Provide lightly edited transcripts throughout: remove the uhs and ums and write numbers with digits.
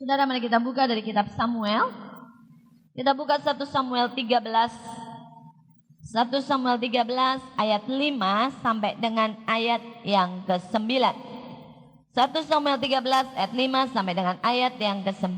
Saudara, mari kita buka dari kitab Samuel. Kita buka 1 Samuel 13. 1 Samuel 13 ayat 5 sampai dengan ayat yang ke-9. 1 Samuel 13 ayat 5 sampai dengan ayat yang ke-9.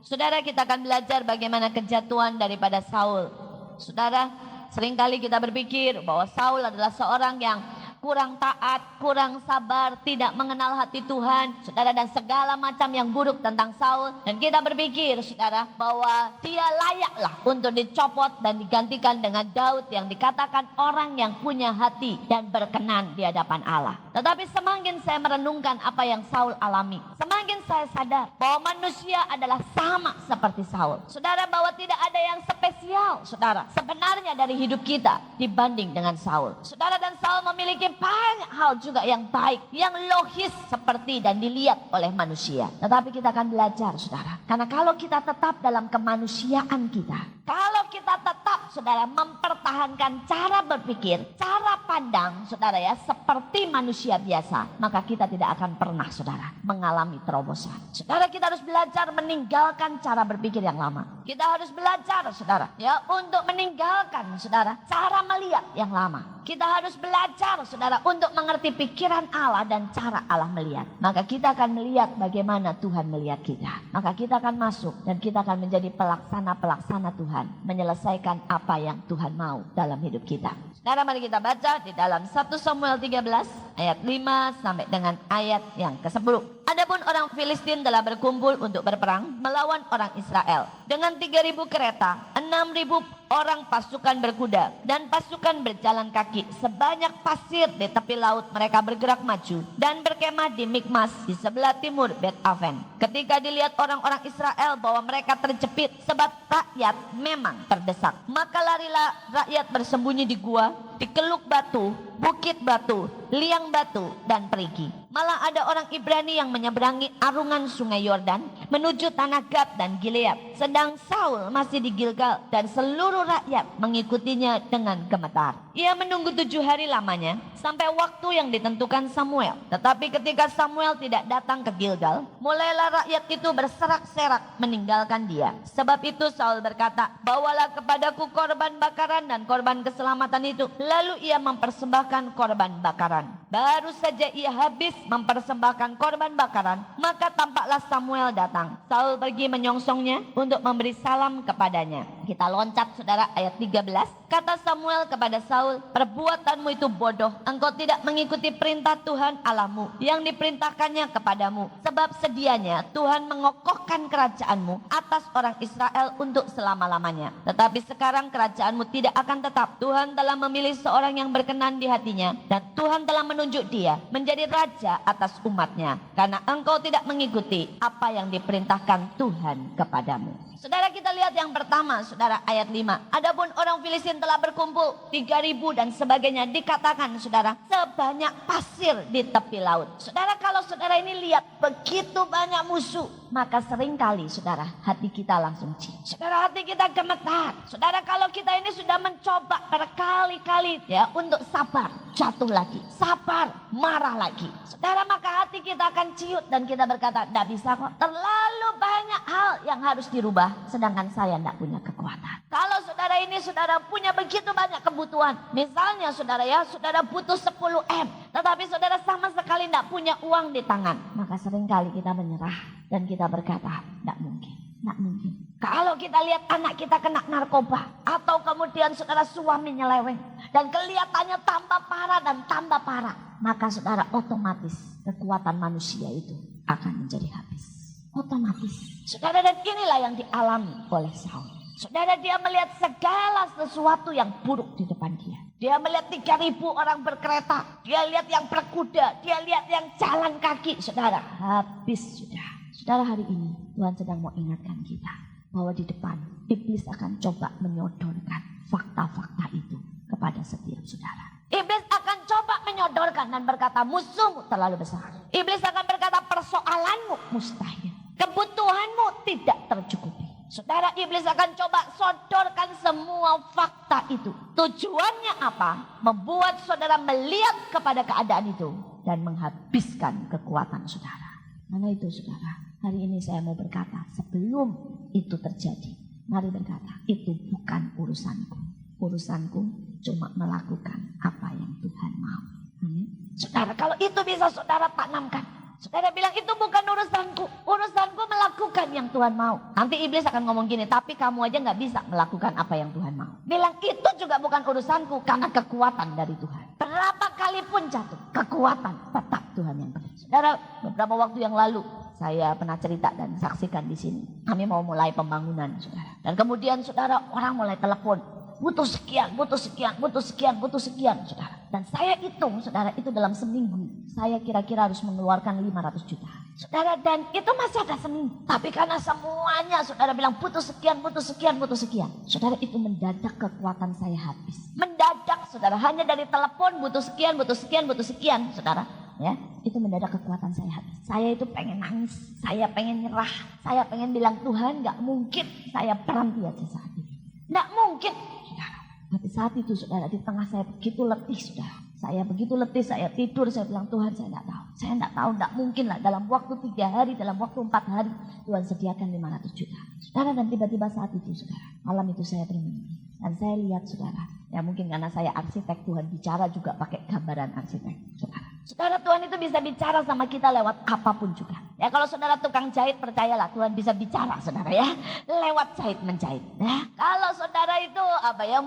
Saudara, kita akan belajar bagaimana kejatuhan daripada Saul. Saudara, seringkali kita berpikir bahwa Saul adalah seorang yang kurang taat, kurang sabar, tidak mengenal hati Tuhan, saudara, dan segala macam yang buruk tentang Saul. Dan kita berpikir, saudara, bahwa dia layaklah untuk dicopot dan digantikan dengan Daud yang dikatakan orang yang punya hati dan berkenan di hadapan Allah. Tetapi semakin saya merenungkan apa yang Saul alami, semakin saya sadar bahwa manusia adalah sama seperti Saul. Saudara, bahwa tidak ada yang spesial, saudara, sebenarnya dari hidup kita dibanding dengan Saul. Saudara, dan Saul memiliki banyak hal juga yang baik, yang logis seperti dan dilihat oleh manusia. Tetapi kita akan belajar, saudara, karena kalau kita tetap dalam kemanusiaan kita, kalau kita tetap, saudara, mempertahankan cara berpikir, cara pandang, saudara, ya, seperti manusia biasa, maka kita tidak akan pernah, saudara, mengalami terobosan. Saudara, kita harus belajar meninggalkan cara berpikir yang lama. Kita harus belajar, saudara, ya, untuk meninggalkan, saudara, cara melihat yang lama. Kita harus belajar, saudara, untuk mengerti pikiran Allah dan cara Allah melihat. Maka kita akan melihat bagaimana Tuhan melihat kita. Maka kita akan masuk dan kita akan menjadi pelaksana-pelaksana Tuhan, menyelesaikan apa yang Tuhan mau dalam hidup kita. Sekarang mari kita baca di dalam 1 Samuel 13 ayat 5 sampai dengan ayat yang ke-10. Adapun orang Filistin telah berkumpul untuk berperang melawan orang Israel dengan 3.000 kereta, 6.000 orang pasukan berkuda dan pasukan berjalan kaki. Sebanyak pasir di tepi laut mereka bergerak maju dan berkemah di Mikmas di sebelah timur Bet Aven. Ketika dilihat orang-orang Israel bahwa mereka terjepit sebab rakyat memang terdesak, maka larilah rakyat bersembunyi di gua, di keluk batu, bukit batu, liang batu, dan perigi. Malah ada orang Ibrani yang menyeberangi arungan sungai Yordan menuju tanah Gad dan Gilead. Sedang Saul masih di Gilgal dan seluruh rakyat mengikutinya dengan gemetar. Ia menunggu 7 hari lamanya sampai waktu yang ditentukan Samuel. Tetapi ketika Samuel tidak datang ke Gilgal, mulailah rakyat itu berserak-serak meninggalkan dia. Sebab itu Saul berkata, bawalah kepadaku korban bakaran dan korban keselamatan itu. Lalu ia mempersembahkan korban bakaran. Baru saja ia habis mempersembahkan korban bakaran, maka tampaklah Samuel datang. Saul pergi menyongsongnya untuk memberi salam kepadanya. Kita loncat, saudara, ayat 13. Kata Samuel kepada Saul, perbuatanmu itu bodoh. Engkau tidak mengikuti perintah Tuhan Allahmu yang diperintahkannya kepadamu. Sebab sedianya Tuhan mengokohkan kerajaanmu atas orang Israel untuk selama-lamanya. Tetapi sekarang kerajaanmu tidak akan tetap. Tuhan telah memilih seorang yang berkenan di hatinya, dan Tuhan telah menunjuk dia menjadi raja atas umatnya, karena engkau tidak mengikuti apa yang diperintahkan Tuhan kepadamu. Saudara, kita lihat yang pertama, saudara, ayat 5. Adapun orang Filistin telah berkumpul 3.000 dan sebagainya. Dikatakan, saudara, sebanyak pasir di tepi laut. Saudara, kalau saudara ini lihat begitu banyak musuh, maka seringkali, saudara, hati kita langsung saudara, hati kita gemetar. Saudara, kalau kita ini sudah mencoba berkali-kali, ya, untuk sabar, jatuh lagi, sabar, marah lagi, saudara, maka hati kita akan ciut dan kita berkata, tidak bisa kok, terlalu banyak hal yang harus dirubah, sedangkan saya tidak punya kekuatan. Kalau saudara ini, saudara, punya begitu banyak kebutuhan, misalnya, saudara, ya, saudara butuh 10 M, tetapi saudara sama sekali tidak punya uang di tangan, maka seringkali kita menyerah dan kita berkata, tidak mungkin, tidak mungkin. Kalau kita lihat anak kita kena narkoba, atau kemudian saudara suami nyeleweng, dan kelihatannya tambah parah dan tambah parah, maka saudara otomatis kekuatan manusia itu akan menjadi habis. Otomatis, saudara, dan inilah yang dialami oleh Saul. Saudara, dia melihat segala sesuatu yang buruk di depan dia. Dia melihat 3.000 orang berkereta, dia lihat yang berkuda, dia lihat yang jalan kaki. Saudara, habis sudah. Saudara, hari ini Tuhan sedang mau ingatkan kita bahwa di depan iblis akan coba menyodorkan fakta-fakta itu kepada setiap saudara. Iblis akan coba menyodorkan dan berkata, musuhmu terlalu besar. Iblis akan berkata, persoalanmu mustahil, kebutuhanmu tidak tercukupi. Saudara, iblis akan coba sodorkan semua fakta itu. Tujuannya apa? Membuat saudara melihat kepada keadaan itu dan menghabiskan kekuatan saudara. Karena itu saudara, hari ini saya mau berkata, sebelum itu terjadi, mari berkata, itu bukan urusanku. Urusanku cuma melakukan apa yang Tuhan mau. Amin. Saudara, kalau itu bisa saudara tanamkan. Saudara bilang, itu bukan urusanku. Urusanku melakukan yang Tuhan mau. Nanti iblis akan ngomong gini, tapi kamu aja gak bisa melakukan apa yang Tuhan mau. Bilang, itu juga bukan urusanku, karena kekuatan dari Tuhan. Berapa kali pun jatuh, kekuatan tetap Tuhan yang beri. Saudara, beberapa waktu yang lalu saya pernah cerita dan saksikan di sini. Kami mau mulai pembangunan, saudara. Dan kemudian saudara, orang mulai telepon, butuh sekian, butuh sekian, butuh sekian, butuh sekian, saudara. Dan saya hitung, saudara, itu dalam seminggu saya kira-kira harus mengeluarkan 500 juta. Saudara, dan itu masih ada seminggu. Tapi karena semuanya saudara bilang butuh sekian, butuh sekian, butuh sekian. Saudara, itu mendadak kekuatan saya habis. Mendadak, saudara, hanya dari telepon butuh sekian, butuh sekian, butuh sekian, saudara. Ya, itu mendadak kekuatan saya habis. Saya itu pengen nangis, saya pengen nyerah, saya pengen bilang, Tuhan, gak mungkin saya berhenti aja saat ini. Gak mungkin, saudara. Tapi saat itu, saudara, di tengah saya begitu letih, saudara. Saya begitu letih, saya tidur, saya bilang, Tuhan, saya gak tahu. Saya gak tahu, gak mungkin lah. Dalam waktu 3 hari, dalam waktu 4 hari, Tuhan sediakan 500 juta. Saudara, dan tiba-tiba saat itu, saudara, malam itu saya bermimpi. Dan saya lihat, saudara, ya mungkin karena saya arsitek, Tuhan bicara juga pakai gambaran arsitek, saudara. Saudara, Tuhan itu bisa bicara sama kita lewat apapun juga. Ya, kalau saudara tukang jahit, percayalah Tuhan bisa bicara, saudara, ya, lewat jahit menjahit. Ya, kalau saudara itu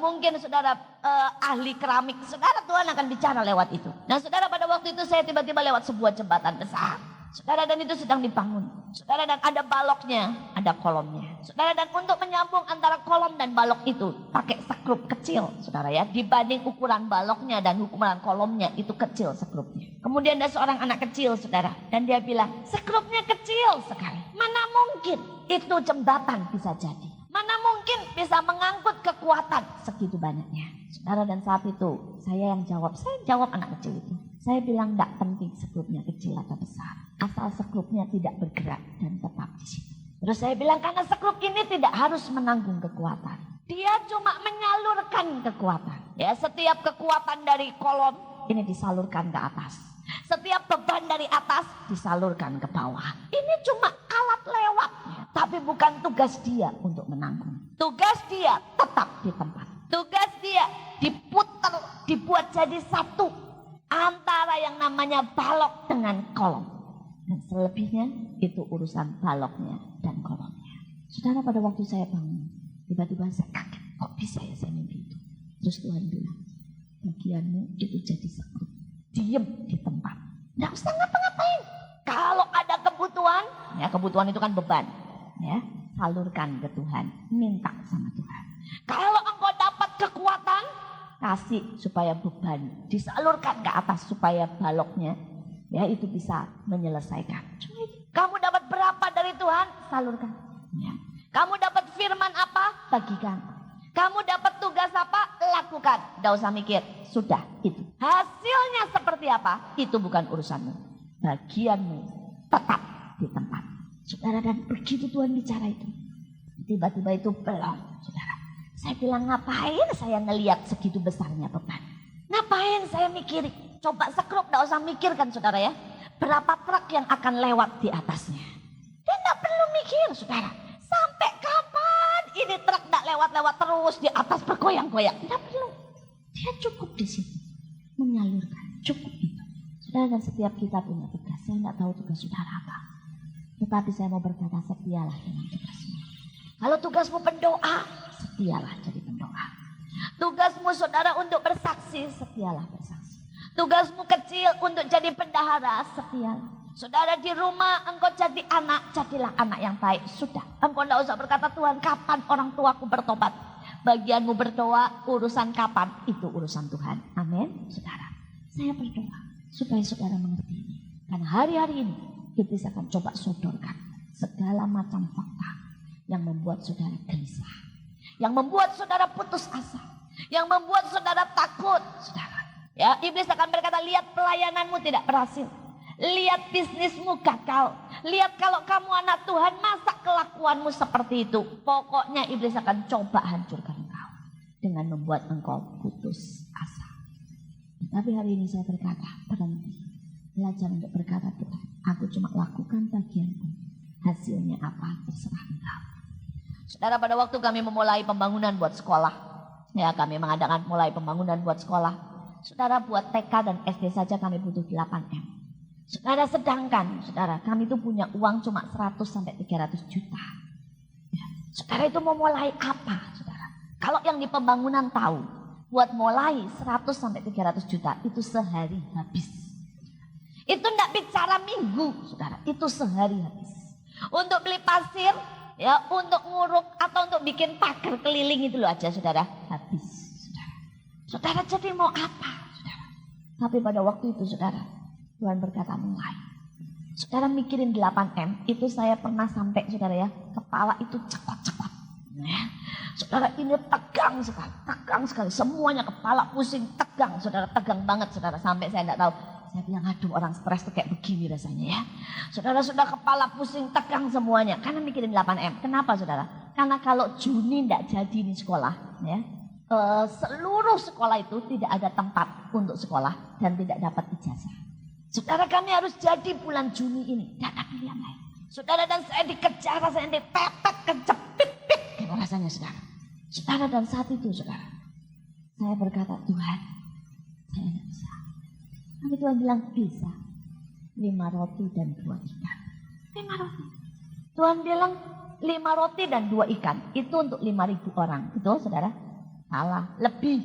mungkin saudara ahli keramik, saudara, Tuhan akan bicara lewat itu. Nah, saudara, pada waktu itu saya tiba-tiba lewat sebuah jembatan besar. Saudara, dan itu sedang dibangun. Saudara, dan ada baloknya, ada kolomnya. Saudara, dan untuk menyambung antara kolom dan balok itu pakai sekrup kecil, saudara, ya. Dibanding ukuran baloknya dan ukuran kolomnya itu kecil sekrupnya. Kemudian ada seorang anak kecil, saudara, dan dia bilang, sekrupnya kecil sekali. Mana mungkin itu jembatan bisa jadi? Mana mungkin bisa mengangkut kekuatan segitu banyaknya? Saudara, dan saat itu saya jawab anak kecil itu. Saya bilang, tidak penting sekrupnya kecil atau besar, asal sekrupnya tidak bergerak dan tetap di situ. Terus saya bilang, karena sekrup ini tidak harus menanggung kekuatan, dia cuma menyalurkan kekuatan. Ya, setiap kekuatan dari kolom ini disalurkan ke atas, setiap beban dari atas disalurkan ke bawah. Ini cuma alat lewatnya, tapi bukan tugas dia untuk menanggung. Tugas dia tetap di tempat. Tugas dia diputar, dibuat jadi satu antara yang namanya balok dengan kolom. Dan selebihnya itu urusan baloknya dan kolomnya. Saudara, pada waktu saya bangun, tiba-tiba saya kaget. Kok bisa ya saya mimpi itu? Terus Tuhan bilang, bagianmu itu jadi sekrup. Diam di tempat. Nggak usah ngapa-ngapain. Kalau ada kebutuhan, ya kebutuhan itu kan beban. Ya, salurkan ke Tuhan. Minta sama Tuhan. Kalau engkau dapat kekuatan, kasih supaya beban disalurkan ke atas supaya baloknya ya itu bisa menyelesaikan. Kamu dapat berapa dari Tuhan? Salurkan. Ya. Kamu dapat firman apa? Bagikan. Kamu dapat tugas apa? Lakukan. Tidak usah mikir. Sudah itu. Hasilnya seperti apa? Itu bukan urusanmu. Bagianmu tetap di tempat. Saudara, dan begitu Tuhan bicara itu, tiba-tiba itu belum, saudara. Saya bilang, ngapain saya ngelihat segitu besarnya beban? Ngapain saya mikir? Coba sekrup, gak usah mikirkan, saudara, ya. Berapa truk yang akan lewat di atasnya? Dia gak perlu mikir, saudara. Sampai kapan ini truk gak lewat-lewat terus di atas bergoyang-goyang? Gak perlu. Dia cukup di situ. Menyalurkan, cukup itu. Saudara, dan setiap kita punya tugas. Saya gak tahu tugas saudara apa. Tetapi saya mau berkata, setialah dengan tugasmu. Kalau tugasmu pendoa, setialah jadi pendoa. Tugasmu saudara untuk bersaksi, setialah bersaksi. Tugasmu kecil untuk jadi bendahara, setialah. Saudara, di rumah engkau jadi anak, jadilah anak yang baik. Sudah, engkau tidak usah berkata, Tuhan, kapan orang tuaku bertobat? Bagianmu berdoa, urusan kapan, itu urusan Tuhan. Amin, saudara. Saya berdoa supaya saudara mengerti ini. Karena hari-hari ini iblis akan coba sodorkan segala macam fakta yang membuat saudara gelisah, yang membuat saudara putus asa, yang membuat saudara takut, saudara. Ya, iblis akan berkata, lihat pelayananmu tidak berhasil, lihat bisnismu gagal, lihat kalau kamu anak Tuhan, masa kelakuanmu seperti itu. Pokoknya iblis akan coba hancurkan engkau dengan membuat engkau putus asa. Tapi hari ini saya berkata, berhenti. Belajar untuk berkata, Tuhan, aku cuma lakukan bagianku. Hasilnya apa terserah Engkau. Saudara, pada waktu kami memulai pembangunan buat sekolah, ya kami mengadakan mulai pembangunan buat sekolah. Saudara, buat TK dan SD saja kami butuh 8M. Saudara, sedangkan saudara kami itu punya uang cuma 100 sampai 300 juta. Ya, saudara itu mau mulai apa, saudara? Kalau yang di pembangunan tahu, buat mulai 100 sampai 300 juta itu sehari habis. Itu enggak bicara minggu, saudara, itu sehari habis. Untuk beli pasir, ya, untuk nguruk atau untuk bikin pagar keliling itu loh aja, saudara, habis. Saudara, jadi mau apa, saudara? Tapi pada waktu itu, saudara, Tuhan berkata mulai. Saudara mikirin 8M, itu saya pernah sampai, saudara ya, kepala itu cekot-cekot. Ya. Saudara, ini tegang sekali, semuanya kepala pusing, tegang, saudara, tegang banget, saudara, sampai saya enggak tahu. Saya bilang, aduh, orang stres tuh kayak begini rasanya ya. Saudara, sudah kepala pusing, tegang semuanya, karena mikirin 8M. Kenapa, saudara? Karena kalau Juni enggak jadi di sekolah, ya, seluruh sekolah itu tidak ada tempat untuk sekolah dan tidak dapat ijazah. Saudara, kami harus jadi bulan Juni ini, tidak ada pilihan lain. Saudara, dan saya dikejar, saya dipepet, kejepit, rasanya, saudara. Saudara, dan saat itu, saudara, saya berkata, Tuhan, saya tidak bisa. Tapi Tuhan bilang, bisa. 5 roti dan 2 ikan. 5 roti. Tuhan bilang 5 roti dan 2 ikan. Itu untuk 5.000 orang. Betul, saudara? Salah, lebih.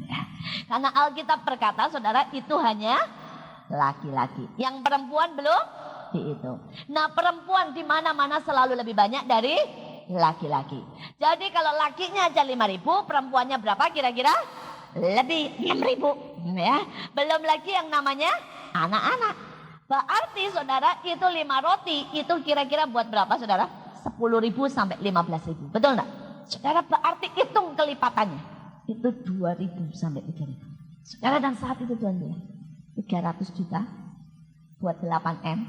Ya. Karena Alkitab berkata, saudara, itu hanya laki-laki. Yang perempuan belum dihitung. Nah, perempuan di mana-mana selalu lebih banyak dari laki-laki. Jadi kalau lakinya aja 5.000, perempuannya berapa kira-kira? Lebih 6.000. Ya. Belum lagi yang namanya anak-anak. Berarti, saudara, itu 5 roti, itu kira-kira buat berapa, saudara? 10.000 sampai 15.000. Betul enggak? Saudara, berarti hitung kelipatannya. Itu 2.000 sampai 3.000. Saudara, dan saat itu Tuhan bilang, 300 juta buat 8M.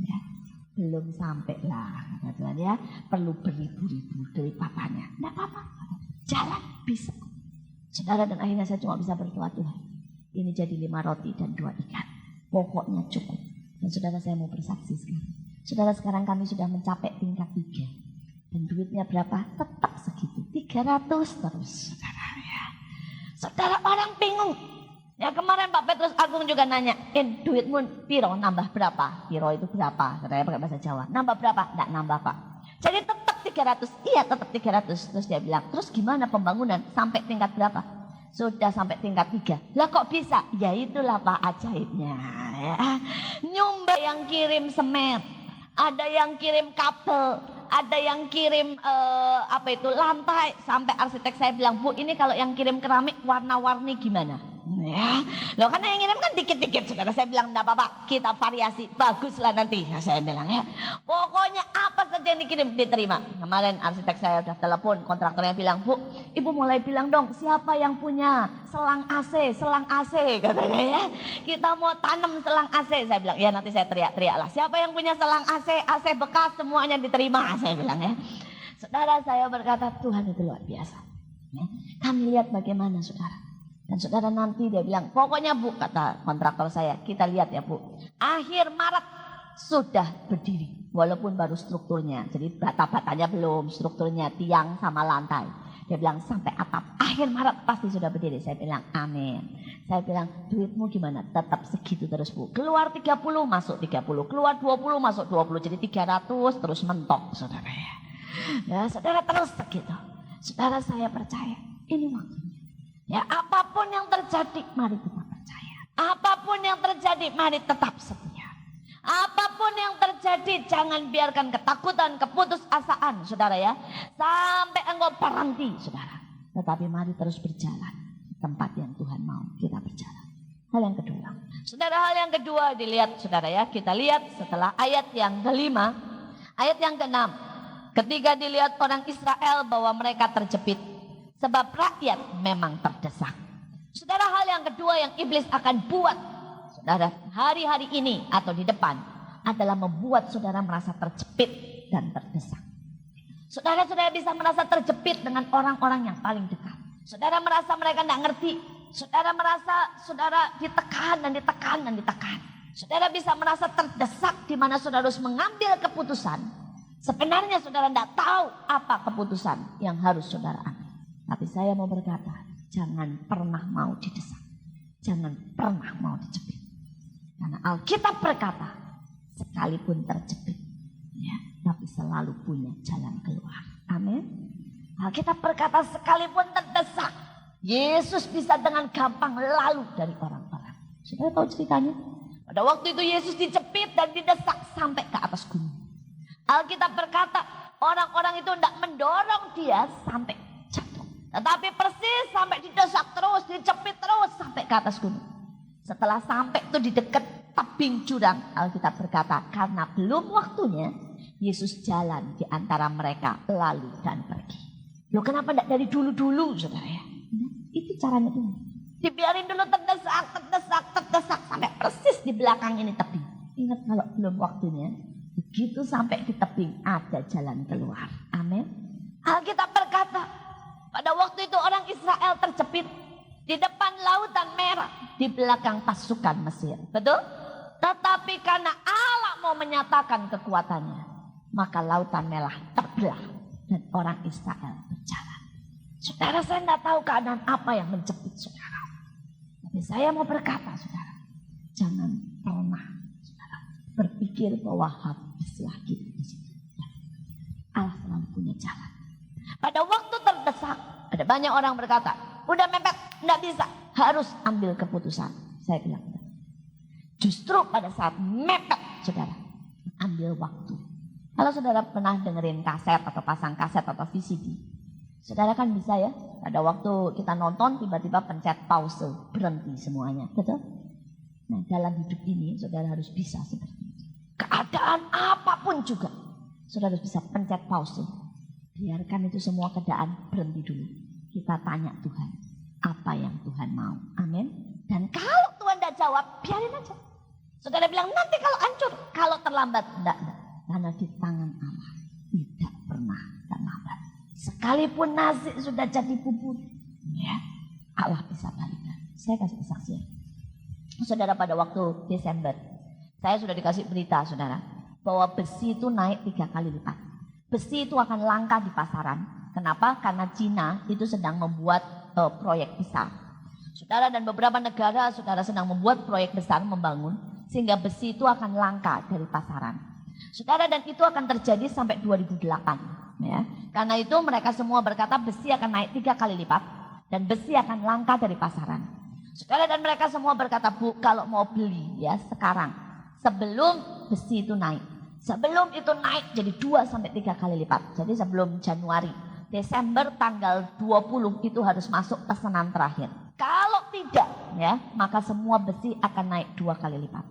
Ya. Belum sampai lah, kata Tuhan ya. Perlu beribu-ribu kelipatannya. Enggak apa-apa. Jalan bisa. Saudara, dan akhirnya saya cuma bisa berdoa, Tuhan, ini jadi 5 roti dan 2 ikan. Pokoknya cukup. Dan saudara, saya mau bersaksi sekarang. Saudara, sekarang kami sudah mencapai tingkat 3. Dan duitnya berapa? Tetap segitu. 300 terus, saudara ya. Saudara, orang bingung. Ya, kemarin Pak Petrus Agung juga nanya, duitmu piro nambah berapa? Piro itu berapa? Saudara pakai bahasa Jawa. Nambah berapa? Enggak nambah, Pak. Jadi tetap 300. Iya, tetap 300. Terus dia bilang, terus gimana pembangunan? Sampai tingkat berapa? Sudah sampai tingkat 3. Lah kok bisa? Ya itulah Pak ajaibnya. Ya. Nyumba yang kirim semen. Ada yang kirim kabel, ada yang kirim lantai. Sampai arsitek saya bilang, Bu, ini kalau yang kirim keramik warna-warni gimana? Ya, loh, karena yang ngirim kan dikit-dikit, saudara. Saya bilang, enggak apa-apa, kita variasi, baguslah nanti. Nah, saya bilang ya, pokoknya apa saja yang dikirim diterima. Kemarin arsitek saya udah telepon, kontraktornya bilang, Bu, Ibu mulai bilang dong, siapa yang punya selang AC, katanya ya. Kita mau tanam selang AC. Saya bilang, ya nanti saya teriak-teriak lah. Siapa yang punya selang AC bekas, semuanya diterima. Saya bilang ya. Saudara, saya berkata, Tuhan itu luar biasa. Ya, kami lihat bagaimana, saudara. Dan saudara, nanti dia bilang, pokoknya Bu, kata kontraktor saya, kita lihat ya Bu, akhir Maret sudah berdiri. Walaupun baru strukturnya, jadi bata-batanya belum, strukturnya tiang sama lantai. Dia bilang sampai atap, akhir Maret pasti sudah berdiri. Saya bilang amin. Saya bilang, duitmu gimana? Tetap segitu terus Bu. Keluar 30 masuk 30, keluar 20 masuk 20, jadi 300 terus mentok, saudara ya. Ya, saudara, terus segitu. Saudara, saya percaya ini waktunya. Ya, apapun yang terjadi, mari kita percaya. Apapun yang terjadi, mari tetap setia. Apapun yang terjadi, jangan biarkan ketakutan, keputusasaan, saudara ya, sampai engkau berhenti, saudara. Tetapi mari terus berjalan di tempat yang Tuhan mau kita berjalan. Hal yang kedua, saudara, hal yang kedua dilihat, saudara ya, kita lihat setelah ayat yang kelima, ayat yang keenam. Ketika dilihat orang Israel bahwa mereka terjepit, sebab rakyat memang terdesak. Saudara, hal yang kedua yang iblis akan buat, saudara, hari-hari ini atau di depan adalah membuat saudara merasa terjepit dan terdesak. Saudara bisa merasa terjepit dengan orang-orang yang paling dekat. Saudara merasa mereka tidak ngerti. Saudara merasa saudara ditekan dan ditekan dan ditekan. Saudara bisa merasa terdesak di mana saudara harus mengambil keputusan. Sebenarnya saudara tidak tahu apa keputusan yang harus saudara ambil. Tapi saya mau berkata, jangan pernah mau didesak. Jangan pernah mau dijepit. Karena Alkitab berkata, sekalipun terjepit, ya, tapi selalu punya jalan keluar. Amin. Alkitab berkata, sekalipun terdesak, Yesus bisa dengan gampang lalu dari orang-orang. Saudara tahu ceritanya? Pada waktu itu Yesus dijepit dan didesak sampai ke atas gunung. Alkitab berkata, orang-orang itu tidak mendorong dia sampai jatuh. Tetapi persis sampai didesak terus, dijepit terus sampai ke atas gunung. Setelah sampai itu di dekat tebing jurang, Alkitab berkata, karena belum waktunya, Yesus jalan di antara mereka lalu dan pergi. Loh, kenapa tidak dari dulu-dulu, saudara ya? Itu caranya Tuhan. Dibiarin dulu terdesak sampai persis di belakang ini tebing. Ingat kalau belum waktunya, begitu sampai di tebing ada jalan keluar. Amin. Alkitab berkata, pada waktu itu orang Israel terjepit di depan lautan merah, di belakang pasukan Mesir. Betul? Tetapi karena Allah mau menyatakan kekuatannya, maka lautan merah terbelah dan orang Israel berjalan. Saudara, saya tidak tahu keadaan apa yang menjepit saudara. Tapi saya mau berkata, saudara, jangan pernah saudara berpikir bahwa habislah kita di situ. Allah selalu punya jalan. Pada waktu terdesak, ada banyak orang berkata, udah mepet, tidak bisa, harus ambil keputusan. Saya bilang, justru pada saat mepet, saudara, ambil waktu. Kalau saudara pernah dengerin kaset atau pasang kaset atau VCD, saudara kan bisa ya, pada waktu kita nonton tiba-tiba pencet pause, berhenti semuanya, betul? Nah, dalam hidup ini saudara harus bisa seperti itu. Keadaan apapun juga, saudara harus bisa pencet pause. Biarkan itu semua keadaan berhenti dulu. Kita tanya Tuhan, apa yang Tuhan mau? Amin. Dan kalau Tuhan tidak jawab, biarin aja. Saudara bilang, nanti kalau hancur, kalau terlambat, enggak. Karena di tangan Allah tidak pernah terlambat. Sekalipun nasi sudah jadi bubur, ya, Allah bisa balikan. Saya kasih kesaksian. Saudara, pada waktu Desember, saya sudah dikasih berita, saudara, bahwa besi itu naik 3 kali lipat. Besi itu akan langka di pasaran. Kenapa? Karena Cina itu sedang membuat proyek besar. Saudara, dan beberapa negara saudara sedang membuat proyek besar membangun, sehingga besi itu akan langka dari pasaran. Saudara, dan itu akan terjadi sampai 2008. Ya. Karena itu mereka semua berkata besi akan naik 3 kali lipat dan besi akan langka dari pasaran. Saudara, dan mereka semua berkata, Bu, kalau mau beli ya sekarang, sebelum besi itu naik. Sebelum itu naik jadi 2 sampai 3 kali lipat. Jadi sebelum Januari, Desember tanggal 20 itu harus masuk pesanan terakhir. Kalau tidak ya, maka semua besi akan naik 2 kali lipat.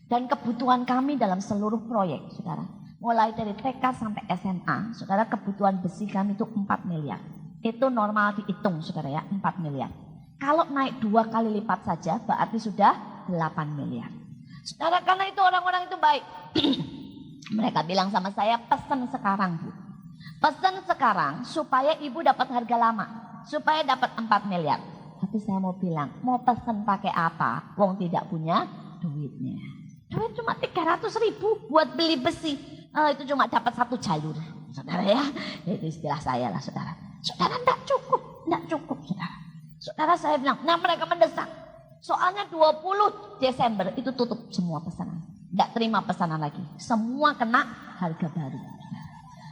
Dan kebutuhan kami dalam seluruh proyek, saudara, mulai dari TK sampai SMA, saudara, kebutuhan besi kami itu 4 miliar. Itu normal dihitung, saudara ya, 4 miliar. Kalau naik 2 kali lipat saja berarti sudah 8 miliar. Saudara, karena itu orang-orang itu baik. Mereka bilang sama saya, pesan sekarang, Bu. Pesan sekarang supaya ibu dapat harga lama. Supaya dapat 4 miliar. Tapi saya mau bilang, mau pesan pakai apa? Wong tidak punya duitnya. Duit cuma 300.000 buat beli besi. Itu cuma dapat 1 jalur. Saudara ya, itu istilah saya lah, saudara. Saudara, enggak cukup, saudara. Saudara, saya bilang, nah mereka mendesak. Soalnya 20 Desember itu tutup semua pesanan. Enggak terima pesanan lagi. Semua kena harga baru.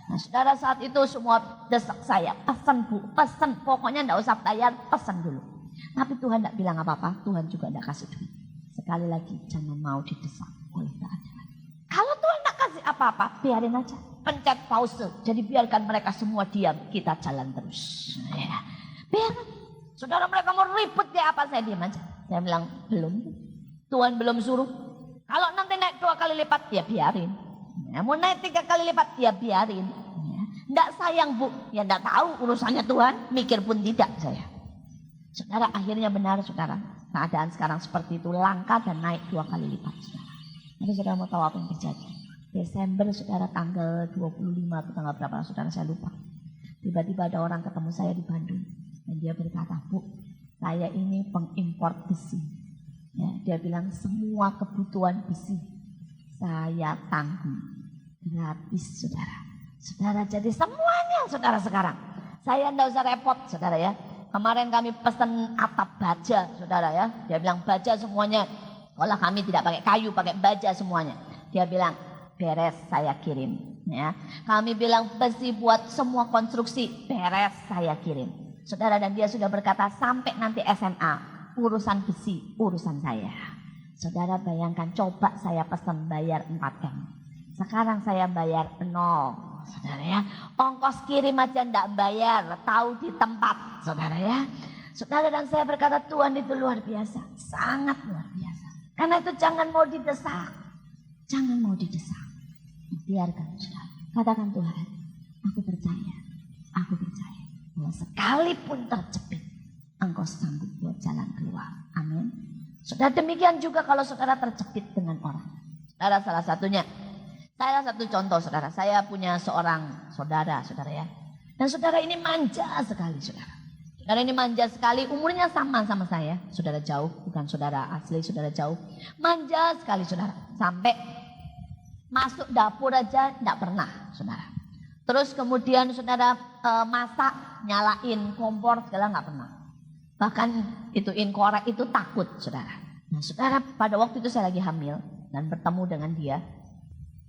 Nah, saudara, saat itu semua desak saya, pesan Bu, pesan, pokoknya enggak usah bayar, pesan dulu. Tapi Tuhan enggak bilang apa-apa, Tuhan juga enggak kasih duit. Sekali lagi, jangan mau didesak oleh keadaan. Kalau Tuhan enggak kasih apa-apa, biarin aja. Pencet pause, jadi biarkan mereka semua diam, kita jalan terus. Ya. Biarkan. Saudara, mereka mau ribut ya apa, saya diam aja. Saya bilang, belum. Tuhan belum suruh. Kalau nanti naik 2 kali lipat, ya biarin. Ya, mau naik 3 kali lipat, ya biarin. Ya. Nggak sayang, Bu. Ya nggak tahu urusannya Tuhan. Mikir pun tidak saya. Saudara, akhirnya benar, saudara. Keadaan sekarang seperti itu, langka dan naik 2 kali lipat, saudara. Nanti saudara mau tahu apa yang terjadi. Desember, saudara, tanggal 25 atau tanggal berapa, saudara, saya lupa. Tiba-tiba ada orang ketemu saya di Bandung. Dan dia berkata, Bu, saya ini pengimpor besi. Ya, dia bilang semua kebutuhan besi saya tanggung gratis, saudara. Saudara, jadi semuanya saudara sekarang. Saya enggak usah repot, saudara ya. Kemarin kami pesan atap baja, saudara ya. Dia bilang baja semuanya. Kalau kami tidak pakai kayu, pakai baja semuanya. Dia bilang beres, saya kirim. Ya, kami bilang besi buat semua konstruksi, beres, saya kirim. Saudara, dan dia sudah berkata sampai nanti SMA, urusan besi, urusan saya. Saudara bayangkan, coba saya pesan bayar 4M. Sekarang saya bayar 0. Saudara ya, ongkos kirim aja enggak bayar, tahu di tempat, saudara ya. Saudara, dan saya berkata Tuhan itu luar biasa, sangat luar biasa. Karena itu jangan mau didesak, jangan mau didesak. Biarkan, saudara. Katakan Tuhan, aku percaya bahwa sekalipun terjepit, Engkau sanggup buat jalan keluar. Amin. Saudara, demikian juga kalau saudara terjepit dengan orang. Saudara, salah satunya, saya satu contoh saudara, saya punya seorang saudara ya. Dan saudara ini manja sekali saudara. Saudara ini manja sekali, umurnya sama saya. Saudara jauh, bukan saudara asli, saudara jauh. Manja sekali saudara, sampai masuk dapur aja enggak pernah saudara. Terus kemudian saudara masak, nyalain kompor segala enggak pernah. Bahkan ituin korek itu takut saudara. Nah saudara, pada waktu itu saya lagi hamil dan bertemu dengan dia.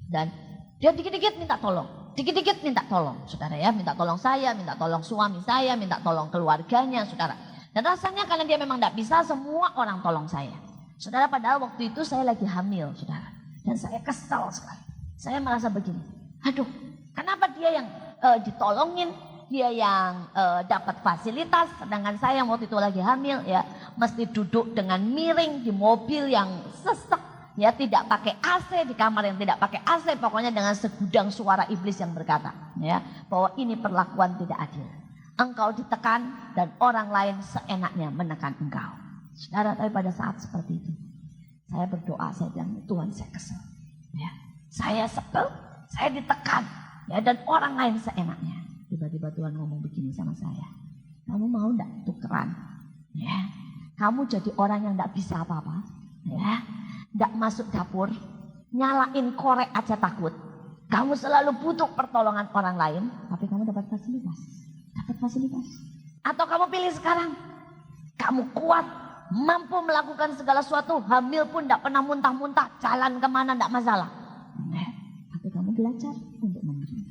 Dan dia dikit-dikit minta tolong, dikit-dikit minta tolong, saudara ya, minta tolong saya, minta tolong suami saya, minta tolong keluarganya, saudara. Dan rasanya karena dia memang tidak bisa, semua orang tolong saya. Saudara, padahal waktu itu saya lagi hamil, saudara. Dan saya kesal sekali. Saya merasa begini, aduh, kenapa dia yang ditolongin, dia yang dapat fasilitas, sedangkan saya yang waktu itu lagi hamil ya, mesti duduk dengan miring di mobil yang sesek. Ya, tidak pakai AC, di kamar yang tidak pakai AC, pokoknya dengan segudang suara iblis yang berkata ya, bahwa ini perlakuan tidak adil. Engkau ditekan dan orang lain seenaknya menekan engkau. Saudara, tapi pada saat seperti itu saya berdoa, saya bilang Tuhan, saya kesel ya. Saya sebel, saya ditekan ya, dan orang lain seenaknya. Tiba-tiba Tuhan ngomong begini sama saya, kamu mau enggak tukeran ya? Kamu jadi orang yang enggak bisa apa-apa ya, enggak masuk dapur, nyalain korek aja takut. Kamu selalu butuh pertolongan orang lain, tapi kamu dapat fasilitas. Atau kamu pilih sekarang, kamu kuat, mampu melakukan segala sesuatu, hamil pun enggak pernah muntah-muntah, jalan kemana enggak masalah. Tapi kamu belajar untuk memberi.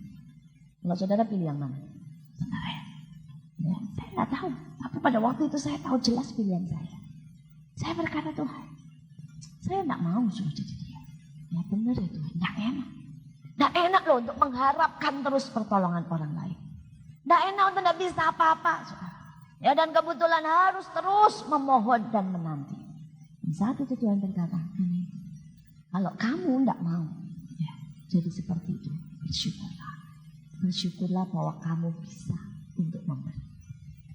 Kalau saudara pilih yang mana? Saudara ya, saya enggak tahu. Tapi pada waktu itu saya tahu jelas pilihan saya. Saya berkata, Tuhan, saya enggak mau suruh jadi dia. Ya benar ya Tuhan, enggak enak. Enggak enak loh untuk mengharapkan terus pertolongan orang lain. Enggak enak untuk enggak bisa apa-apa. Ya, dan kebetulan harus terus memohon dan menanti. Dan saat itu Tuhan berkata, kalau kamu enggak mau ya, jadi seperti itu, bersyukurlah. Bersyukurlah bahwa kamu bisa untuk memberi.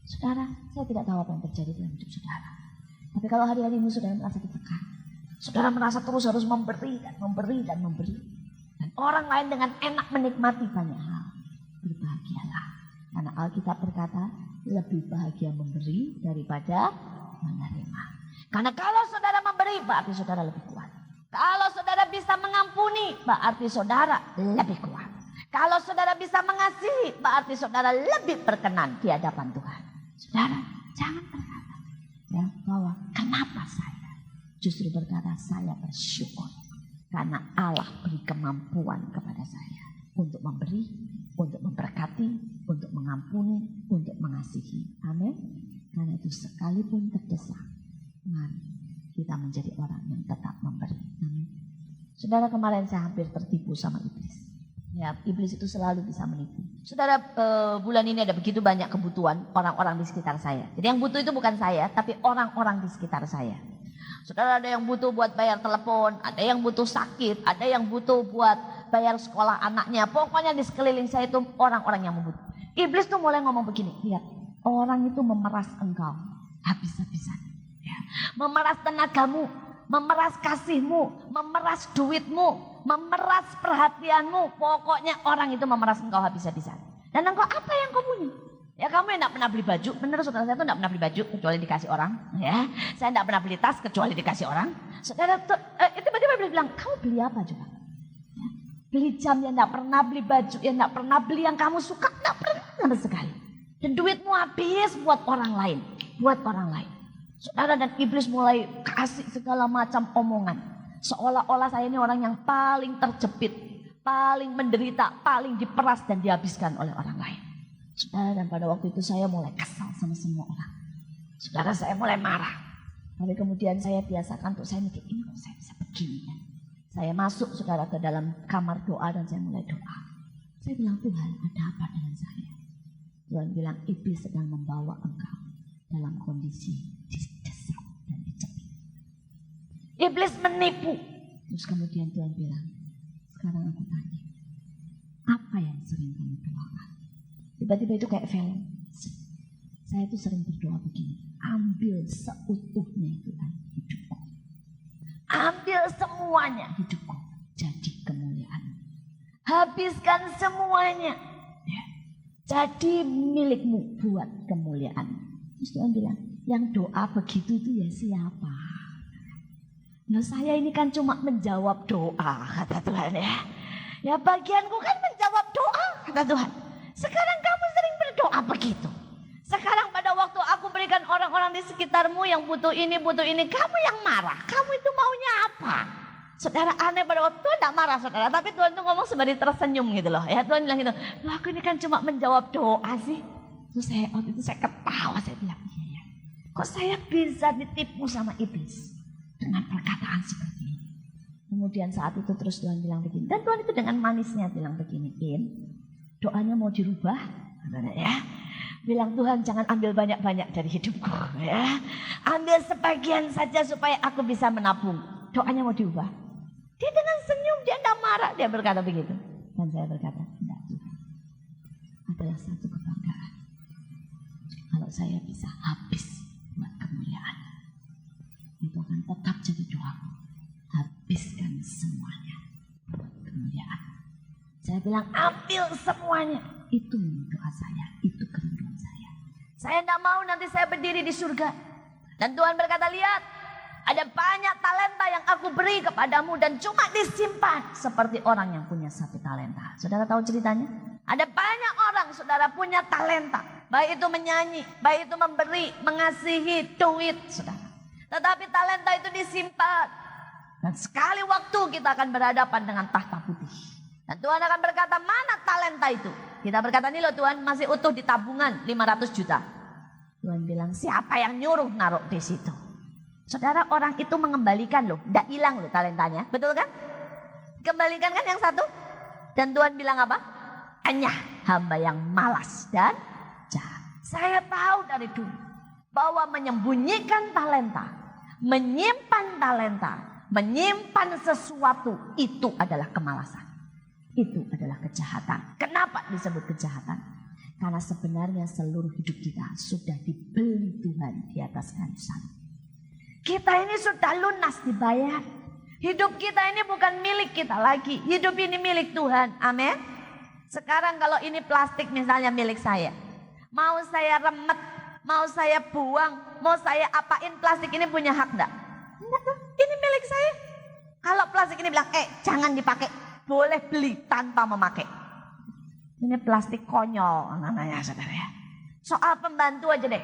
Saudara, saya tidak tahu apa yang terjadi dalam hidup saudara. Tapi kalau hari-hari ini saudara merasa ditekan, saudara merasa terus harus memberi dan memberi dan memberi. Dan orang lain dengan enak menikmati banyak hal. Berbahagialah. Karena Alkitab berkata, lebih bahagia memberi daripada menerima. Karena kalau saudara memberi, berarti saudara lebih kuat. Kalau saudara bisa mengampuni, berarti saudara lebih kuat. Kalau saudara bisa mengasihi, berarti saudara lebih berkenan di hadapan Tuhan. Saudara, jangan berkata ya, bahwa kenapa saya? Justru berkata, saya bersyukur. Karena Allah beri kemampuan kepada saya. Untuk memberi, untuk memberkati, untuk mengampuni, untuk mengasihi. Amin. Karena itu sekalipun terdesak, mari kita menjadi orang yang tetap memberi. Amin. Saudara, kemarin saya hampir tertipu sama iblis. Ya, iblis itu selalu bisa menipu. Saudara, bulan ini ada begitu banyak kebutuhan orang-orang di sekitar saya. Jadi yang butuh itu bukan saya, tapi orang-orang di sekitar saya. Saudara, ada yang butuh buat bayar telepon, ada yang butuh sakit, ada yang butuh buat bayar sekolah anaknya. Pokoknya di sekeliling saya itu orang-orang yang membutuhkan. Iblis tuh mulai ngomong begini, lihat, orang itu memeras engkau habis-habisan. Ya. Memeras tenagamu, memeras kasihmu, memeras duitmu, memeras perhatianmu. Pokoknya orang itu memeras engkau habis-habisan. Dan engkau apa yang kau punya? Ya kamu yang tidak pernah beli baju, benar saudara, saya tuh tidak pernah beli baju kecuali dikasih orang. Ya, saya tidak pernah beli tas kecuali dikasih orang. Saudara tuh, tiba-tiba bilang, kamu beli apa coba? Ya, beli jam yang tidak pernah, beli baju yang tidak pernah, beli yang kamu suka, tidak pernah sama sekali. Dan duitmu habis buat orang lain, Saudara, dan iblis mulai kasih segala macam omongan. Seolah-olah saya ini orang yang paling terjepit, paling menderita, paling diperas dan dihabiskan oleh orang lain. Saudara, dan pada waktu itu saya mulai kesal sama semua orang. Saudara, saya mulai marah. Tapi kemudian saya biasakan untuk saya mikir, ini kok saya bisa begini ya. Saya masuk saudara ke dalam kamar doa dan saya mulai doa. Saya bilang, Tuhan, ada apa dengan saya? Tuhan bilang, iblis sedang membawa engkau dalam kondisi didesak dan dicepit. Iblis menipu. Terus kemudian Tuhan bilang, sekarang aku tanya, apa yang sering kamu doakan? Tiba-tiba itu kayak film. Saya tuh sering berdoa begini. Ambil seutuhnya Tuhan hidupku. Ambil semuanya hidupku. Jadi kemuliaan. Habiskan semuanya. Ya. Jadi milikmu buat kemuliaan. Terus Tuhan bilang, yang doa begitu itu ya siapa? Nah saya ini kan cuma menjawab doa, kata Tuhan ya. Ya bagianku kan menjawab doa, kata Tuhan. Sekarang kamu sering berdoa begitu. Sekarang pada waktu aku berikan orang-orang di sekitarmu yang butuh ini, kamu yang marah. Kamu itu maunya apa? Saudara, aneh pada waktu Tuhan tidak marah saudara. Tapi Tuhan tuh ngomong sembari tersenyum gitu loh. Ya Tuhan bilang gitu, loh aku ini kan cuma menjawab doa sih. Terus waktu itu saya ketawa, saya bilang iya ya. Kok saya bisa ditipu sama iblis dengan perkataan seperti ini. Kemudian saat itu terus Tuhan bilang begini. Dan Tuhan itu dengan manisnya bilang begini, doanya mau dirubah, ya. Bilang Tuhan jangan ambil banyak-banyak dari hidupku, ya. Ambil sebagian saja supaya aku bisa menabung. Doanya mau diubah. Dia dengan senyum, dia tidak marah, dia berkata begitu. Dan saya berkata, tidak Tuhan. Adalah satu kebanggaan. Kalau saya bisa habis buat kemuliaan, itu akan tetap jadi doaku. Habiskan semuanya buat kemuliaan. Saya bilang ambil semuanya. Itu doa saya, itu kerinduan saya. Saya tidak mau nanti saya berdiri di surga. Dan Tuhan berkata, lihat, ada banyak talenta yang aku beri kepadamu dan cuma disimpan seperti orang yang punya 1 talenta. Saudara tahu ceritanya? Ada banyak orang saudara punya talenta. Baik itu menyanyi, baik itu memberi, mengasihi, duit, saudara. Tetapi talenta itu disimpan. Dan sekali waktu kita akan berhadapan dengan tahta putih. Dan Tuhan akan berkata, mana talenta itu? Kita berkata, nih loh Tuhan, masih utuh di tabungan 500 juta. Tuhan bilang, siapa yang nyuruh naruh di situ? Saudara, orang itu mengembalikan loh, tidak hilang loh talentanya. Betul kan? Kembalikan kan yang satu? Dan Tuhan bilang apa? Hanya hamba yang malas dan jahat. Saya tahu dari dulu bahwa menyembunyikan talenta, menyimpan talenta, menyimpan sesuatu itu adalah kemalasan. Itu adalah kejahatan. Kenapa disebut kejahatan? Karena sebenarnya seluruh hidup kita sudah dibeli Tuhan di atas kayu salib. Kita ini sudah lunas dibayar. Hidup kita ini bukan milik kita lagi. Hidup ini milik Tuhan. Amin. Sekarang kalau ini plastik misalnya milik saya. Mau saya remet, mau saya buang, mau saya apain, plastik ini punya hak enggak? Enggak, ini milik saya. Kalau plastik ini bilang, jangan dipakai. Boleh beli tanpa memakai. Ini plastik konyol namanya saudara ya. Soal pembantu aja deh.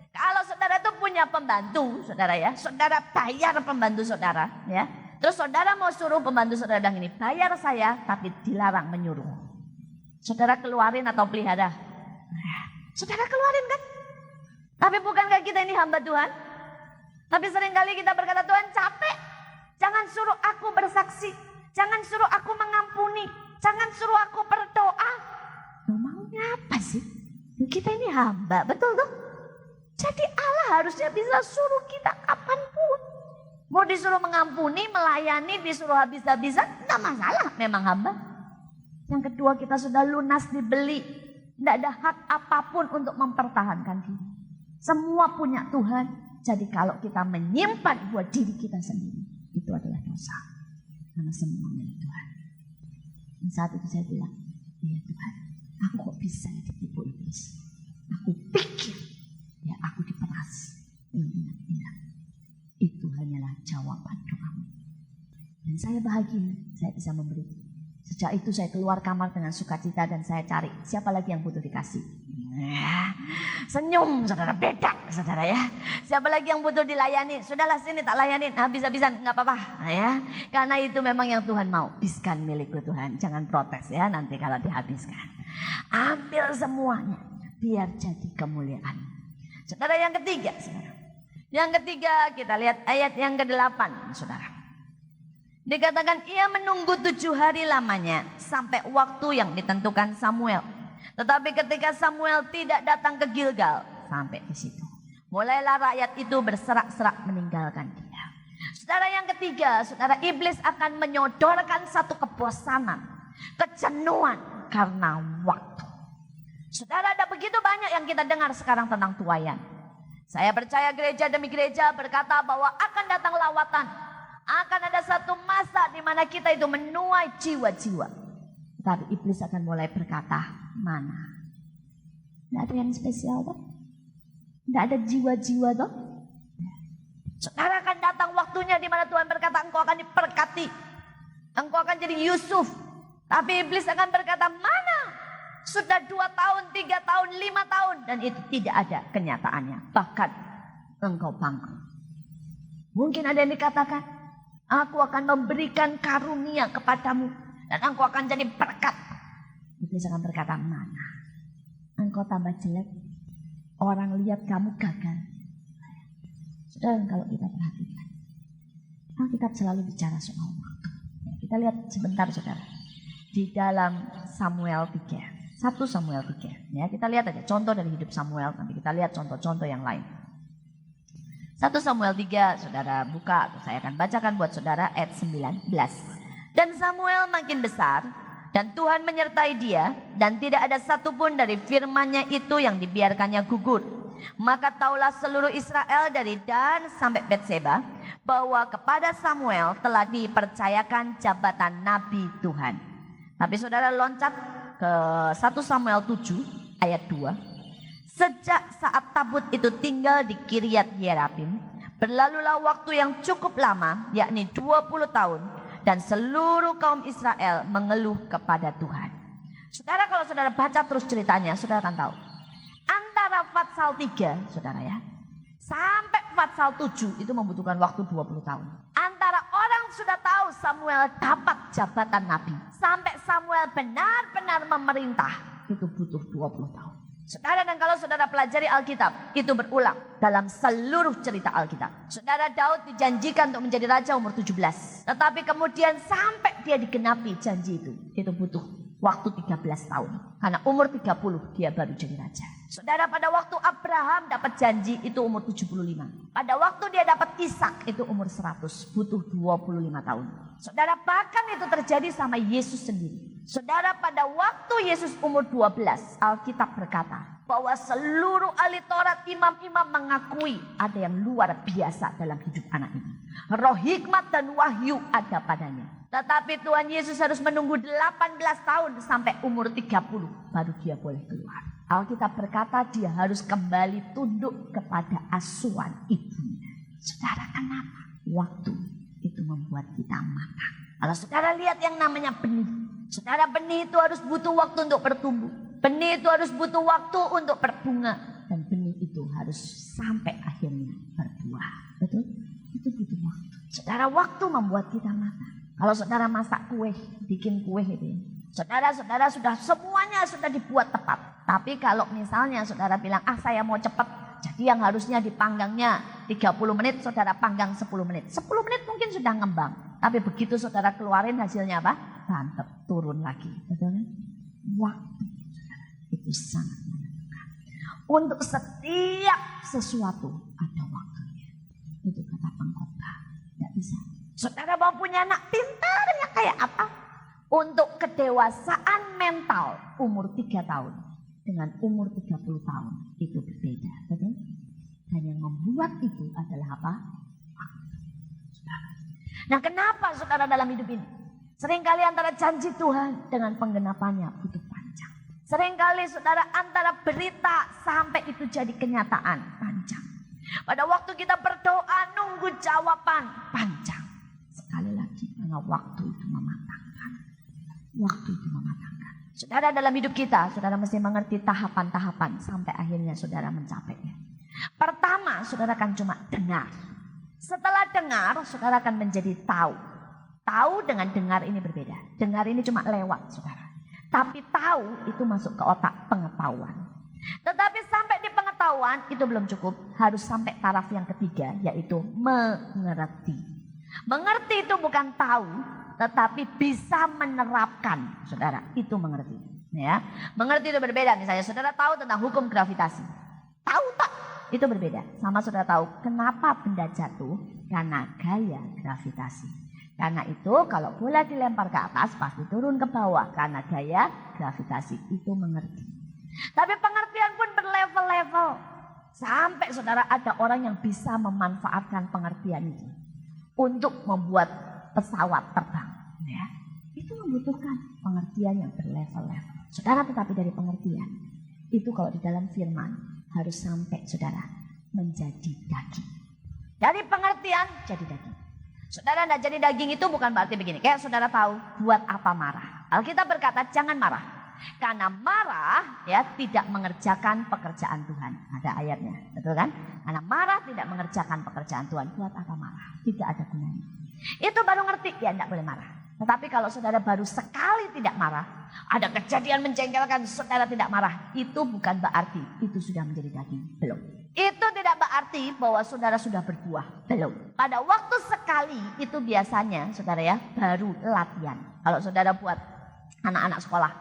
Kalau saudara itu punya pembantu saudara ya. Saudara bayar pembantu saudara ya. Terus saudara mau suruh pembantu saudara bilang ini, bayar saya tapi dilarang menyuruh. Saudara keluarin atau pelihara? Saudara keluarin kan? Tapi bukankah kita ini hamba Tuhan? Tapi seringkali kita berkata, Tuhan capek. Jangan suruh aku bersaksi. Jangan suruh aku mengampuni. Jangan suruh aku berdoa. Maunya apa sih? Kita ini hamba, betul tuh? Jadi Allah harusnya bisa suruh kita kapanpun. Mau disuruh mengampuni, melayani, disuruh habis-habisan, enggak masalah, memang hamba. Yang kedua, kita sudah lunas dibeli. Tidak ada hak apapun untuk mempertahankan diri. Semua punya Tuhan. Jadi kalau kita menyimpan buat diri kita sendiri, itu adalah dosa. Karena semua milik Tuhan. Dan saat itu saya bilang, iya Tuhan, aku kok bisa ditipu iblis. Aku saya bahagia, saya bisa memberi. Sejak itu saya keluar kamar dengan sukacita dan saya cari siapa lagi yang butuh dikasih. Senyum saudara, beda saudara ya. Siapa lagi yang butuh dilayani? Sudahlah sini tak layanin, habis-habisan nggak apa-apa ya. Karena itu memang yang Tuhan mau. Habiskan milikku Tuhan, jangan protes ya nanti kalau dihabiskan. Ambil semuanya biar jadi kemuliaan. Saudara yang ketiga, saudara. Yang ketiga kita lihat ayat yang ke-8 saudara. Dikatakan ia menunggu 7 hari lamanya sampai waktu yang ditentukan Samuel. Tetapi ketika Samuel tidak datang ke Gilgal, sampai di situ mulailah rakyat itu berserak-serak meninggalkan dia. Saudara yang ketiga, saudara, iblis akan menyodorkan satu kebosanan, kejenuhan karena waktu. Saudara, ada begitu banyak yang kita dengar sekarang tentang tuaian. Saya percaya gereja demi gereja berkata bahwa akan datang lawatan. Akan ada satu masa di mana kita itu menuai jiwa-jiwa. Tapi iblis akan mulai berkata, mana? Tidak ada yang spesial toh? Tidak ada jiwa-jiwa toh? Saudara, akan datang waktunya di mana Tuhan berkata engkau akan diberkati. Engkau akan jadi Yusuf. Tapi iblis akan berkata, mana? Sudah 2 tahun, 3 tahun, 5 tahun. Dan itu tidak ada kenyataannya. Bahkan engkau bangkrut. Mungkin ada yang dikatakan, aku akan memberikan karunia kepadamu. Dan engkau akan jadi berkat. Iblis akan berkata, mana? Engkau tambah jelek. Orang lihat kamu gagal. Dan kalau kita perhatikan, Alkitab selalu bicara soal waktu. Kita lihat sebentar saudara. Di dalam Samuel 3. 1 Samuel 3. Ya, kita lihat aja contoh dari hidup Samuel. Nanti kita lihat contoh-contoh yang lain. 1 Samuel 3, saudara buka. Saya akan bacakan buat saudara ayat 19. Dan Samuel makin besar dan Tuhan menyertai dia dan tidak ada satupun dari firman-Nya itu yang dibiarkannya gugur. Maka taulah seluruh Israel dari Dan sampai Betseba bahwa kepada Samuel telah dipercayakan jabatan Nabi Tuhan. Tapi saudara loncat ke 1 Samuel 7 ayat 2. Sejak saat tabut itu tinggal di Kiryat Yearim, berlalulah waktu yang cukup lama, yakni 20 tahun. Dan seluruh kaum Israel mengeluh kepada Tuhan. Saudara, kalau saudara baca terus ceritanya, saudara akan tahu. Antara Fatsal 3, saudara ya, sampai Fatsal 7 itu membutuhkan waktu 20 tahun. Antara orang sudah tahu Samuel dapat jabatan nabi, sampai Samuel benar-benar memerintah, itu butuh 20 tahun. Saudara, dan kalau saudara pelajari Alkitab, itu berulang dalam seluruh cerita Alkitab. Saudara, Daud dijanjikan untuk menjadi raja umur 17. Tetapi kemudian sampai dia digenapi janji itu butuh waktu 13 tahun. Karena umur 30 dia baru jadi raja. Saudara, pada waktu Abraham dapat janji itu umur 75. Pada waktu dia dapat Ishak itu umur 100, butuh 25 tahun. Saudara, bahkan itu terjadi sama Yesus sendiri. Saudara, pada waktu Yesus umur 12, Alkitab berkata bahwa seluruh ahli Taurat, imam-imam mengakui ada yang luar biasa dalam hidup anak ini. Roh hikmat dan wahyu ada padanya. Tetapi Tuhan Yesus harus menunggu 18 tahun sampai umur 30 baru dia boleh keluar. Alkitab berkata dia harus kembali tunduk kepada asuhan ibunya. Saudara, kenapa? Waktu itu membuat kita matang. Kalau saudara lihat yang namanya benih. Saudara, benih itu harus butuh waktu untuk bertumbuh. Benih itu harus butuh waktu untuk berbunga. Dan benih itu harus sampai akhirnya berbuah. Betul? Itu butuh waktu. Saudara, waktu membuat kita matang. Kalau saudara masak kue, bikin kue itu, saudara sudah semuanya sudah dibuat tepat. Tapi kalau misalnya saudara bilang, saya mau cepat. Jadi yang harusnya dipanggangnya 30 menit, saudara panggang 10 menit. 10 menit mungkin sudah ngembang. Tapi begitu saudara keluarin hasilnya apa? Mantap, turun lagi. Betul kan? Waktu itu sangat menentukan. Untuk setiap sesuatu ada waktunya. Itu kata pengkhotbah. Tidak bisa. Saudara mau punya anak pintarnya kayak apa? Untuk kedewasaan mental umur 3 tahun dengan umur 30 tahun itu berbeda. Betul? Dan yang membuat itu adalah apa? Nah, kenapa saudara dalam hidup ini? Seringkali antara janji Tuhan dengan penggenapannya butuh panjang. Seringkali saudara antara berita sampai itu jadi kenyataan panjang. Pada waktu kita berdoa nunggu jawaban panjang. Sekali lagi Karena waktu itu mematangkan. Waktu itu mematangkan. Saudara, dalam hidup kita, saudara mesti mengerti tahapan-tahapan sampai akhirnya saudara mencapainya. Pertama, saudara kan cuma dengar. Setelah dengar, saudara akan menjadi tahu. Tahu dengan dengar ini berbeda. Dengar ini cuma lewat, saudara. Tapi tahu itu masuk ke otak, pengetahuan. Tetapi sampai di pengetahuan itu belum cukup. Harus sampai taraf yang ketiga, yaitu mengerti. Mengerti itu bukan tahu, tetapi bisa menerapkan, saudara. Itu mengerti. Ya, mengerti itu berbeda. Misalnya saudara tahu tentang hukum gravitasi. Tahu tak? Itu berbeda. Sama saudara tahu kenapa benda jatuh, karena gaya gravitasi. Karena itu kalau bola dilempar ke atas pasti turun ke bawah karena gaya gravitasi. Itu mengerti. Tapi pengertian pun berlevel-level. Sampai saudara ada orang yang bisa memanfaatkan pengertian itu untuk membuat pesawat terbang. Ya, itu membutuhkan pengertian yang berlevel-level. Saudara, tetapi dari pengertian itu kalau di dalam firman harus sampai saudara menjadi daging. Dari pengertian jadi daging. Saudara, tidak jadi daging itu bukan berarti begini. Kayak saudara tahu buat apa marah. Alkitab berkata jangan marah. Karena marah ya tidak mengerjakan pekerjaan Tuhan. Ada ayatnya, betul kan? Karena marah tidak mengerjakan pekerjaan Tuhan. Buat apa marah? Tidak ada gunanya. Itu baru ngerti, ya tidak boleh marah. Tetapi kalau saudara baru sekali tidak marah, ada kejadian menjengkelkan, saudara tidak marah. Itu bukan berarti itu sudah menjadi daging. Belum. Itu tidak berarti bahwa saudara sudah berbuah. Belum. Pada waktu sekali itu biasanya saudara ya baru latihan. Kalau saudara buat anak-anak sekolah.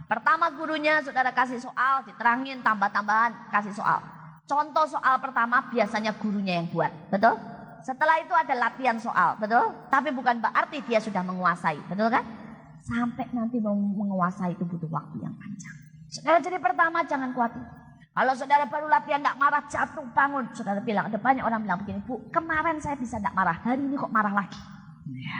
Pertama gurunya saudara kasih soal, diterangin tambah-tambahan, kasih soal. Contoh soal pertama biasanya gurunya yang buat. Betul? Setelah itu ada latihan soal. Betul? Tapi bukan berarti dia sudah menguasai. Betul kan? Sampai nanti menguasai itu butuh waktu yang panjang. Saudara, jadi pertama jangan khawatir. Kalau saudara baru latihan tidak marah, jatuh bangun. Saudara bilang, ada banyak orang bilang begini, Bu, kemarin saya bisa tidak marah, hari ini kok marah lagi. Ya.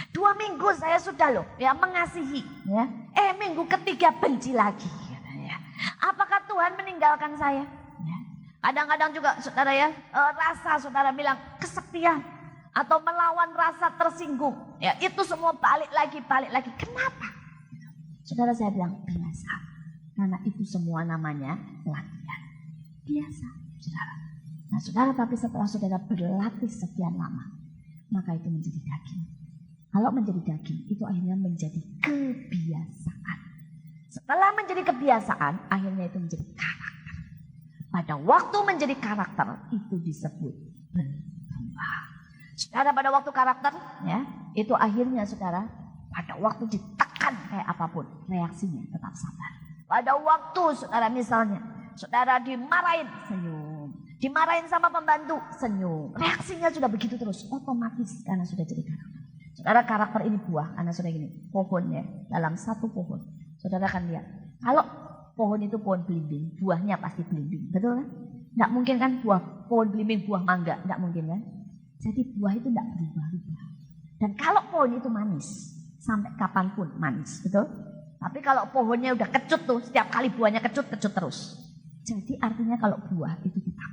2 minggu saya sudah loh ya mengasihi. Ya. Minggu ketiga benci lagi. Ya. Apakah Tuhan meninggalkan saya? Ya. Kadang-kadang juga saudara ya, rasa saudara bilang kesepian. Atau melawan rasa tersinggung. Ya, itu semua balik lagi. Kenapa? Saudara, saya bilang biasa. Karena itu semua namanya latihan. Biasa, saudara. Nah saudara, tapi setelah saudara berlatih sekian lama, maka itu menjadi daging. Kalau menjadi daging, itu akhirnya menjadi kebiasaan. Setelah menjadi kebiasaan, akhirnya itu menjadi karakter. Pada waktu menjadi karakter, itu disebut berubah. Saudara, pada waktu karakter, ya, itu akhirnya saudara, pada waktu ditekan kayak apapun, reaksinya tetap sabar. Pada waktu saudara misalnya, saudara dimarahin, senyum. Dimarahin sama pembantu, senyum. Reaksinya sudah begitu terus, otomatis karena sudah jadi karakter. Saudara, karakter ini buah, karena sudah gini, pohonnya dalam satu pohon. Saudara akan lihat, kalau pohon itu pohon belimbing, buahnya pasti belimbing, betul kan? Tidak mungkin kan pohon belimbing, buah mangga, tidak mungkin kan? Jadi buah itu tidak berubah-ubah. Dan kalau pohon itu manis, sampai kapanpun manis, betul? Tapi kalau pohonnya udah kecut tuh, setiap kali buahnya kecut terus. Jadi artinya kalau buah itu tetap.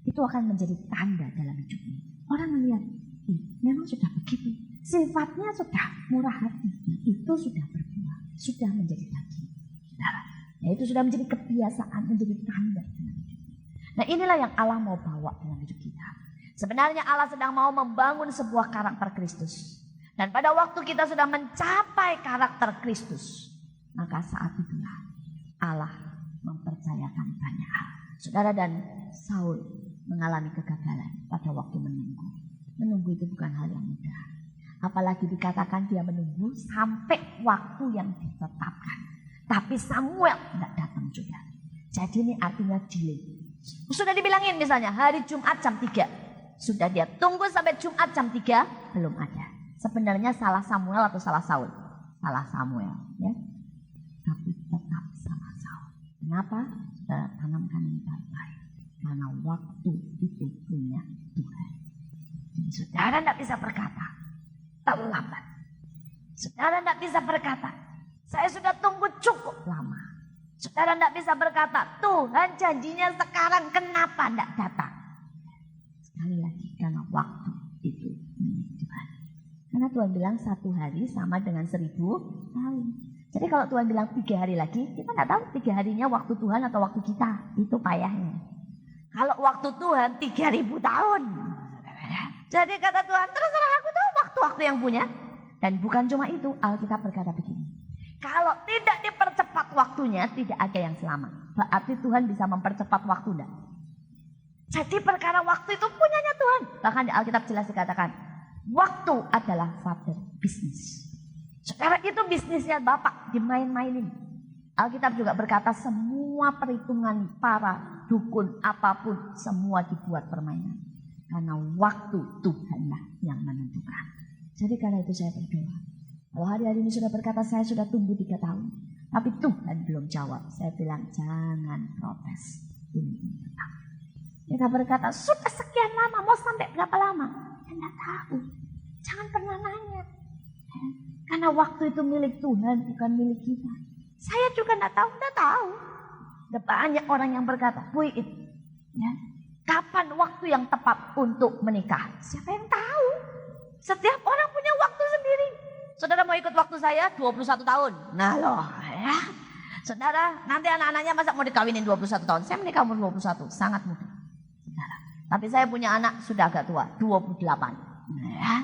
Itu akan menjadi tanda dalam hidupnya. Orang melihat, memang sudah begitu. Sifatnya sudah murah hati. Itu sudah berbuah, sudah menjadi daging. Nah, itu sudah menjadi kebiasaan, menjadi tanda dalam hidupnya. Nah inilah yang Allah mau bawa dalam hidup kita. Sebenarnya Allah sedang mau membangun sebuah karakter Kristus. Dan pada waktu kita sudah mencapai karakter Kristus, maka saat itulah Allah mempercayakan banyak hal. Saudara, dan Saul mengalami kegagalan pada waktu menunggu. Menunggu itu bukan hal yang mudah. Apalagi dikatakan dia menunggu sampai waktu yang ditetapkan. Tapi Samuel tidak datang juga. Jadi ini artinya delay. Sudah dibilangin misalnya hari Jumat jam 3. Sudah dia tunggu sampai Jumat jam 3, belum ada. Sebenarnya salah Samuel atau salah Saul? Salah Samuel, ya. Tapi tetap salah Saul. Kenapa? Saudara, tanamkan ini baik-baik. Karena waktu itu punya Tuhan. Saudara tidak bisa berkata terlambat. Saudara tidak bisa berkata saya sudah tunggu cukup lama. Saudara tidak bisa berkata Tuhan janjinya sekarang kenapa tidak datang. Sekali lagi karena waktu itu punya Tuhan. Karena Tuhan bilang 1 hari sama dengan 1000 tahun. Jadi kalau Tuhan bilang 3 hari lagi, kita nggak tahu 3 harinya waktu Tuhan atau waktu kita. Itu payahnya. Kalau waktu Tuhan 3000 tahun. Jadi kata Tuhan, terserah aku tahu waktu-waktu yang punya. Dan bukan cuma itu, Alkitab berkata begini. Kalau tidak dipercepat waktunya, tidak ada yang selamat. Berarti Tuhan bisa mempercepat waktu enggak? Jadi perkara waktu itu punyanya Tuhan. Bahkan di Alkitab jelas dikatakan, waktu adalah father business. Saudara, itu bisnisnya Bapak, dimain-mainin. Alkitab juga berkata semua perhitungan para dukun apapun, semua dibuat permainan. Karena waktu Tuhanlah yang menentukan. Jadi karena itu saya berdoa. Kalau hari-hari ini sudah berkata saya sudah tunggu 3 tahun. Tapi Tuhan belum jawab. Saya bilang jangan protes. Kita berkata sudah sekian lama, mau sampai berapa lama? Tidak tahu. Jangan pernah nanya. Karena waktu itu milik Tuhan, bukan milik kita. Saya juga tidak tahu. Ada banyak orang yang berkata, Bu Iit, ya, kapan waktu yang tepat untuk menikah? Siapa yang tahu? Setiap orang punya waktu sendiri. Saudara mau ikut waktu saya 21 tahun. Nah loh ya. Saudara nanti anak-anaknya masa mau dikawinin 21 tahun. Saya menikah umur 21, sangat muda. Saudara. Tapi saya punya anak sudah agak tua, 28. Nah, ya.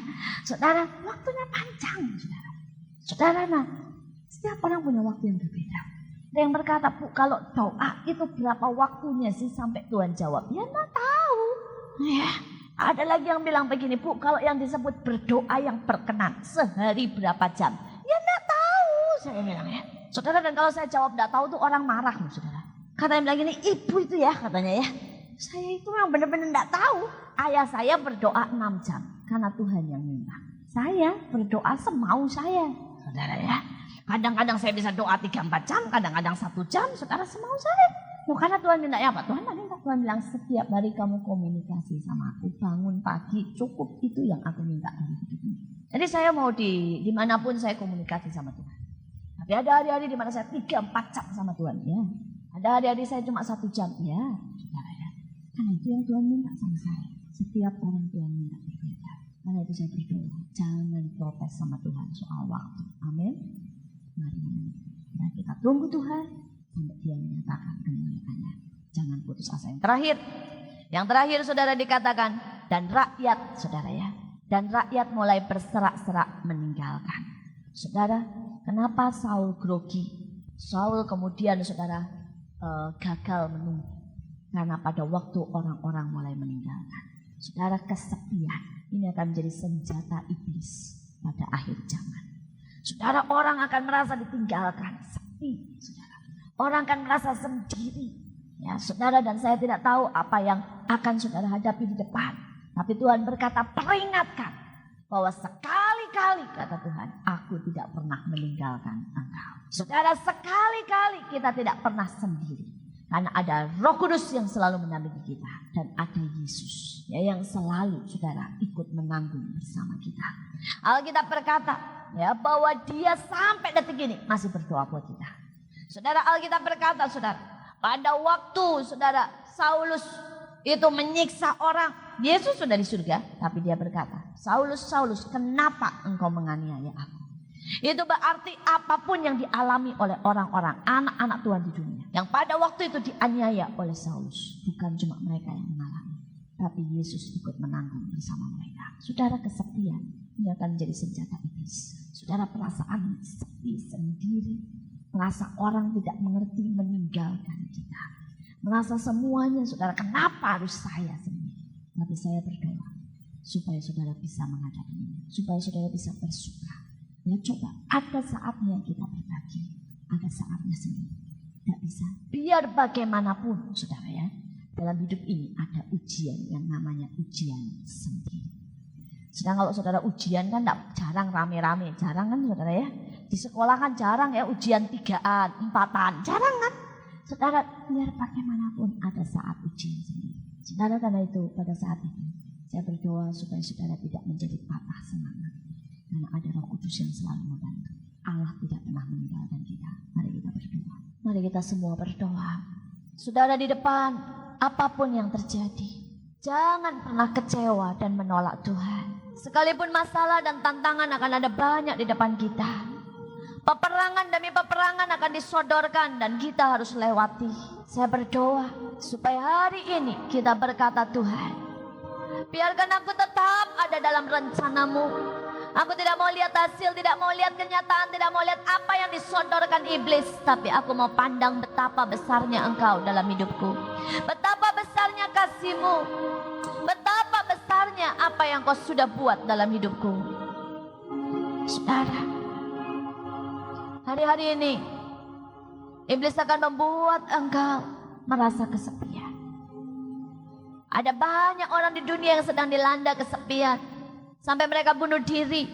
Saudara waktunya panjang. Saudara nah, setiap orang punya waktu yang berbeda. Ada yang berkata, Bu kalau doa itu berapa waktunya sih sampai Tuhan jawab? Ya enggak tahu. Ya. Ada lagi yang bilang begini, Bu, kalau yang disebut berdoa yang berkenan, sehari berapa jam? Ya enggak tahu, saya bilang ya. Saudara, dan kalau saya jawab enggak tahu tuh orang marah loh, saudara. Kata yang bilang gini, ibu itu ya katanya ya. Saya itu memang benar-benar enggak tahu. Ayah saya berdoa 6 jam, karena Tuhan yang minta. Saya berdoa semau saya, saudara ya. Kadang-kadang saya bisa doa 3-4 jam, kadang-kadang 1 jam, saudara semau saya. Karena Tuhan minta apa? Tuhan bilang setiap hari kamu komunikasi sama aku, bangun pagi, cukup itu yang aku minta dari hidupmu. Jadi saya mau dimanapun saya komunikasi sama Tuhan. Tapi ada hari-hari di mana saya 3-4 jam sama Tuhan, ya. Ada hari-hari saya cuma 1 jam, ya. Saudara ya. Karena itu yang Tuhan minta sama saya. Setiap orang Tuhan minta berbeda. Karena itu saya berdoa, jangan protes sama Tuhan soal waktu. Amin. Mari kita tunggu Tuhan sampai Dia menyatakan kemuliaannya. Jangan putus asa. Yang terakhir saudara dikatakan, dan rakyat saudara ya, dan rakyat mulai berserak-serak meninggalkan. Saudara, kenapa Saul grogi? Saul kemudian saudara gagal menunggu. Karena pada waktu orang-orang mulai meninggalkan. Saudara, kesepian ini akan menjadi senjata iblis pada akhir zaman. Saudara, orang akan merasa ditinggalkan, sepi, saudara. Orang akan merasa sendiri. Ya, saudara, dan saya tidak tahu apa yang akan saudara hadapi di depan. Tapi Tuhan berkata, peringatkan bahwa sekali-kali kata Tuhan, aku tidak pernah meninggalkan engkau. Saudara, sekali-kali kita tidak pernah sendiri. Karena ada Roh Kudus yang selalu mendampingi kita. Dan ada Yesus ya, yang selalu saudara ikut menanggung bersama kita. Alkitab berkata ya, bahwa Dia sampai detik ini masih berdoa buat kita. Saudara, Alkitab berkata saudara, pada waktu saudara Saulus itu menyiksa orang, Yesus sudah di surga, tapi Dia berkata, Saulus, Saulus, kenapa engkau menganiaya aku? Itu berarti apapun yang dialami oleh orang-orang, anak-anak Tuhan di dunia, yang pada waktu itu dianiaya oleh Saulus, bukan cuma mereka yang mengalami, tapi Yesus ikut menanggung bersama mereka. Saudara, kesepian ini akan menjadi senjata iblis. Saudara, perasaan sepi sendiri, merasa orang tidak mengerti, meninggalkan kita, merasa semuanya saudara, kenapa harus saya sendiri? Tapi saya berdoa supaya saudara bisa menghadapinya, supaya saudara bisa bersuka. Ya coba, ada saatnya kita berbagi, ada saatnya sendiri. Tidak bisa. Biar bagaimanapun saudara ya, dalam hidup ini ada ujian yang namanya ujian sendiri. Sedang kalau saudara ujian kan jarang rame-rame, jarang kan saudara ya. Di sekolah kan jarang ya ujian 3-an, 4-an, jarang kan. Saudara, biar bagaimanapun ada saat ujian sendiri. Saudara, karena itu pada saat itu saya berdoa supaya saudara tidak menjadi patah semangat. Karena ada Roh Kudus yang selalu membantu. Allah tidak pernah meninggalkan kita. Mari kita berdoa. Mari kita semua berdoa. Saudara di depan, apapun yang terjadi, jangan pernah kecewa dan menolak Tuhan. Sekalipun masalah dan tantangan akan ada banyak di depan kita. Peperangan demi peperangan akan disodorkan dan kita harus lewati. Saya berdoa supaya hari ini kita berkata, Tuhan, biarkan aku tetap ada dalam rencanamu. Aku tidak mau lihat hasil, tidak mau lihat kenyataan, tidak mau lihat apa yang disodorkan iblis. Tapi aku mau pandang betapa besarnya Engkau dalam hidupku. Betapa besarnya kasih-Mu. Betapa besarnya apa yang Kau sudah buat dalam hidupku. Saudara, hari-hari ini iblis akan membuat engkau merasa kesepian. Ada banyak orang di dunia yang sedang dilanda kesepian, sampai mereka bunuh diri.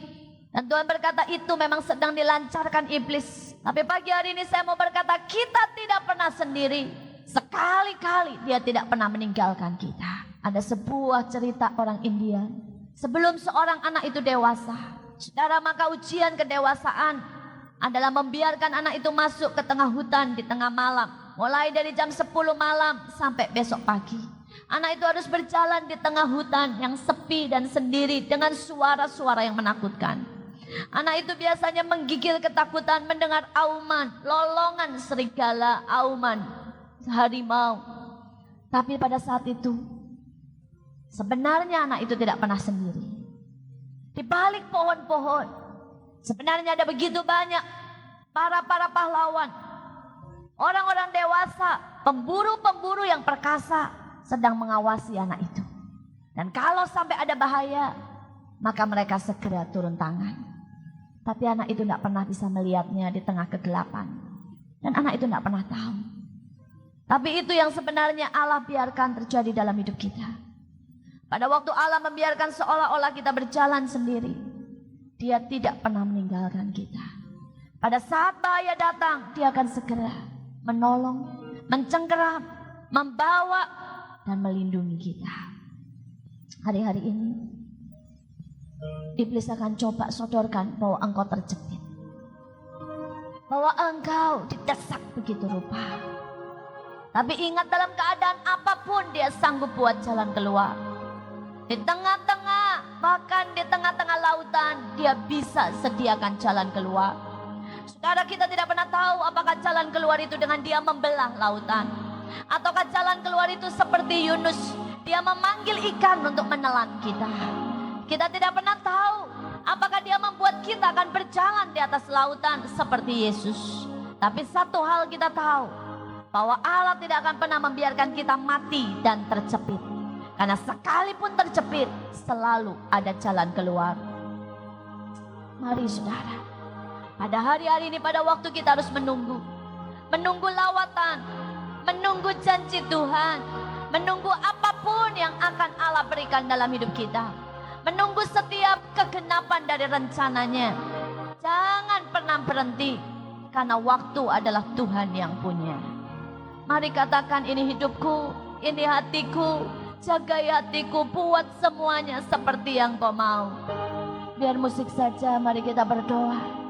Dan Tuhan berkata itu memang sedang dilancarkan iblis. Tapi pagi hari ini saya mau berkata, kita tidak pernah sendiri. Sekali-kali dia tidak pernah meninggalkan kita. Ada sebuah cerita orang India. Sebelum seorang anak itu dewasa, saudara, maka ujian kedewasaan adalah membiarkan anak itu masuk ke tengah hutan di tengah malam. Mulai dari jam 10 malam sampai besok pagi. Anak itu harus berjalan di tengah hutan yang sepi dan sendiri dengan suara-suara yang menakutkan. Anak itu biasanya menggigil ketakutan mendengar auman, lolongan serigala, auman harimau. Tapi pada saat itu, sebenarnya anak itu tidak pernah sendiri. Di balik pohon-pohon, sebenarnya ada begitu banyak para pahlawan, orang-orang dewasa, pemburu-pemburu yang perkasa sedang mengawasi anak itu. Dan kalau sampai ada bahaya, maka mereka segera turun tangan. Tapi anak itu tidak pernah bisa melihatnya di tengah kegelapan. Dan anak itu tidak pernah tahu. Tapi itu yang sebenarnya Allah biarkan terjadi dalam hidup kita. Pada waktu Allah membiarkan seolah-olah kita berjalan sendiri, Dia tidak pernah meninggalkan kita. Pada saat bahaya datang, Dia akan segera menolong, mencengkeram, membawa, dan melindungi kita. Hari-hari ini iblis akan coba sodorkan bahwa engkau terjepit, bahwa engkau didesak begitu rupa. Tapi ingat, dalam keadaan apapun dia sanggup buat jalan keluar. Di tengah-tengah, bahkan di tengah-tengah lautan, dia bisa sediakan jalan keluar. Saudara, kita tidak pernah tahu apakah jalan keluar itu dengan dia membelah lautan, ataukah jalan keluar itu seperti Yunus, dia memanggil ikan untuk menelan kita. Kita tidak pernah tahu apakah dia membuat kita akan berjalan di atas lautan seperti Yesus. Tapi satu hal kita tahu, bahwa Allah tidak akan pernah membiarkan kita mati dan terjepit. Karena sekalipun terjepit, selalu ada jalan keluar. Mari saudara, pada hari-hari ini, pada waktu kita harus menunggu lawatan, menunggu janji Tuhan, menunggu apapun yang akan Allah berikan dalam hidup kita, menunggu setiap kegenapan dari rencananya. Jangan pernah berhenti, karena waktu adalah Tuhan yang punya. Mari katakan, ini hidupku, ini hatiku, jagai hatiku, buat semuanya seperti yang Kau mau. Biar musik saja, mari kita berdoa.